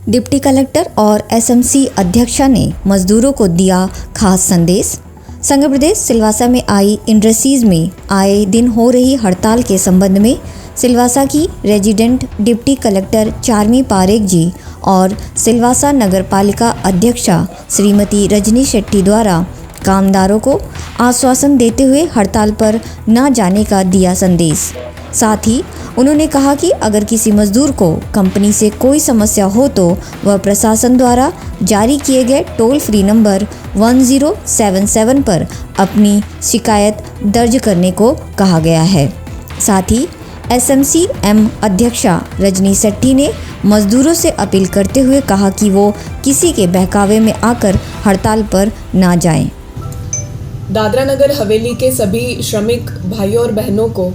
Deputy collector और SMC अध्यक्षा ने मजदूरों को दिया खास संदेश। संघ प्रदेश सिलवासा में आई इंडस्ट्रीज में आए दिन हो रही हड़ताल के संबंध में सिलवासा की resident deputy collector Charmi Parekh ji और सिलवासा नगर पालिका अध्यक्षा श्रीमती रजनी शेट्टी द्वारा कामदारों को आश्वासन देते हुए हड़ताल पर न जाने का दिया संदेश। साथ ही उन्होंने कहा कि अगर किसी मजदूर को कंपनी से कोई समस्या हो तो वह प्रशासन द्वारा जारी किए गए टोल फ्री नंबर 1077 पर अपनी शिकायत दर्ज करने को कहा गया है। साथ ही एसएमसी-एम अध्यक्षा रजनी शेट्टी ने मजदूरों से अपील करते हुए कहा कि वो किसी के बहकावे में आकर हड़ताल पर ना जाएं। दादरा नगर हवेली के सभी श्रमिक भाइयों और बहनों को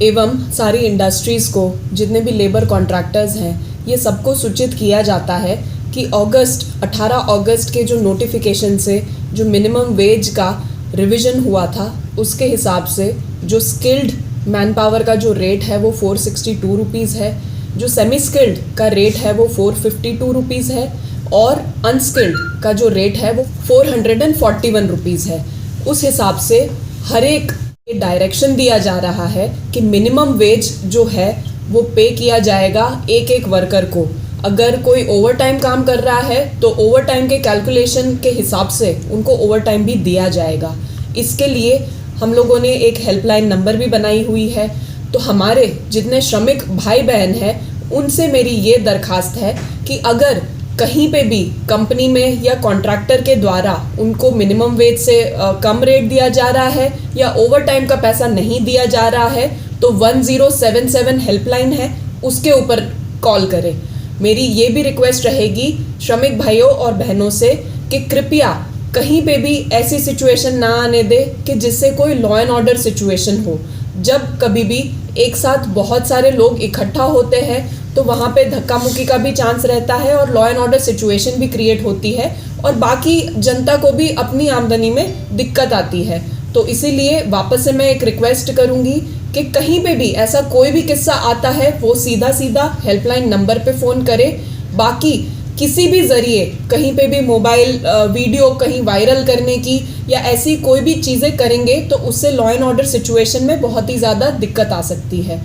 एवं सारी इंडस्ट्रीज़ को, जितने भी लेबर कॉन्ट्रैक्टर्स हैं, ये सबको सूचित किया जाता है कि 18 अगस्त के जो नोटिफिकेशन से जो मिनिमम वेज का रिवीजन हुआ था उसके हिसाब से जो स्किल्ड मैन पावर का जो रेट है वो 462 रुपीज़ है, जो सेमी स्किल्ड का रेट है वो 452 रुपीज़ है और अनस्किल्ड का जो रेट है वो 441 रुपीज़ है। उस हिसाब से हर एक डायरेक्शन दिया जा रहा है कि मिनिमम वेज जो है वो पे किया जाएगा एक एक वर्कर को। अगर कोई ओवर टाइम काम कर रहा है तो ओवर टाइम के कैलकुलेशन के हिसाब से उनको ओवर टाइम भी दिया जाएगा। इसके लिए हम लोगों ने एक हेल्पलाइन नंबर भी बनाई हुई है। तो हमारे जितने श्रमिक भाई बहन हैं उनसे मेरी ये दरखास्त है कि अगर कहीं पे भी कंपनी में या कॉन्ट्रैक्टर के द्वारा उनको मिनिमम वेज से कम रेट दिया जा रहा है या ओवर टाइम का पैसा नहीं दिया जा रहा है तो 1077 हेल्पलाइन है, उसके ऊपर कॉल करें। मेरी ये भी रिक्वेस्ट रहेगी श्रमिक भाइयों और बहनों से कि कृपया कहीं पे भी ऐसी सिचुएशन ना आने दे कि जिससे कोई लॉ एंड ऑर्डर सिचुएशन हो। जब कभी भी एक साथ बहुत सारे लोग इकट्ठा होते हैं तो वहाँ पे धक्का मुक्की का भी चांस रहता है और लॉ एंड ऑर्डर सिचुएशन भी क्रिएट होती है और बाकी जनता को भी अपनी आमदनी में दिक्कत आती है। तो इसीलिए वापस से मैं एक रिक्वेस्ट करूँगी कि कहीं पे भी ऐसा कोई भी किस्सा आता है वो सीधा हेल्पलाइन नंबर पे फ़ोन करे। बाकी किसी भी ज़रिए कहीं पे भी मोबाइल वीडियो कहीं वायरल करने की या ऐसी कोई भी चीज़ें करेंगे तो उससे लॉ एंड ऑर्डर सिचुएशन में बहुत ही ज़्यादा दिक्कत आ सकती है।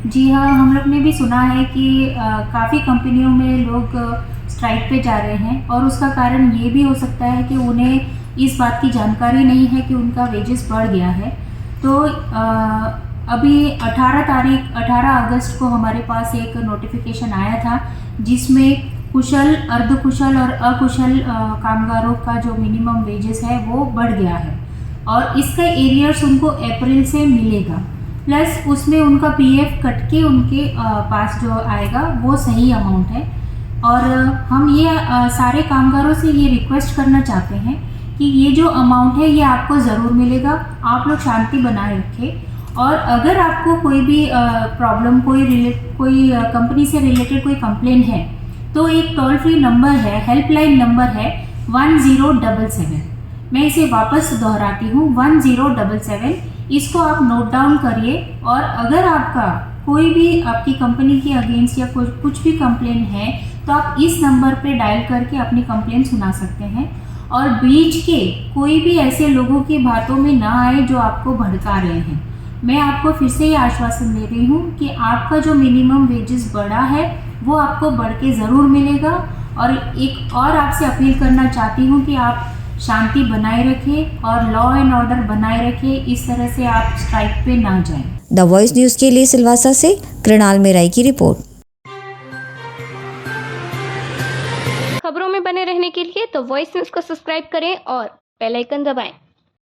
जी हाँ, हम लोग ने भी सुना है कि काफ़ी कंपनियों में लोग स्ट्राइक पे जा रहे हैं और उसका कारण ये भी हो सकता है कि उन्हें इस बात की जानकारी नहीं है कि उनका वेजेस बढ़ गया है। तो अभी 18 अगस्त को हमारे पास एक नोटिफिकेशन आया था जिसमें कुशल, अर्धकुशल और अकुशल कामगारों का जो मिनिमम वेजेस है वो बढ़ गया है और इसका एरियर्स उनको अप्रैल से मिलेगा, प्लस उसमें उनका पीएफ कट के उनके पास जो आएगा वो सही अमाउंट है। और हम ये सारे कामगारों से ये रिक्वेस्ट करना चाहते हैं कि ये जो अमाउंट है ये आपको ज़रूर मिलेगा, आप लोग शांति बनाए रखें। और अगर आपको कोई भी प्रॉब्लम, कोई कंपनी से रिलेटेड कोई कंप्लेन है तो एक टोल फ्री नंबर है, हेल्पलाइन नंबर है 1077। मैं इसे वापस दोहराती हूँ 1077। इसको आप नोट डाउन करिए और अगर आपका कोई भी आपकी कंपनी के अगेंस्ट या कुछ भी कंप्लेन है तो आप इस नंबर पे डायल करके अपनी कंप्लेन सुना सकते हैं। और बीच के कोई भी ऐसे लोगों की बातों में ना आए जो आपको भड़का रहे हैं। मैं आपको फिर से ये आश्वासन दे रही हूँ कि आपका जो मिनिमम वेजेस बढ़ा है वो आपको बढ़ के ज़रूर मिलेगा। और एक और आपसे अपील करना चाहती हूँ कि आप शांति बनाए रखें और लॉ एंड ऑर्डर बनाए रखें, इस तरह से आप स्ट्राइक पे ना जाएं। द वॉइस न्यूज़ के लिए सिलवासा से कृणाल मेराई की रिपोर्ट। खबरों में बने रहने के लिए द वॉइस न्यूज़ को सब्सक्राइब करें और बेल आइकन दबाएं।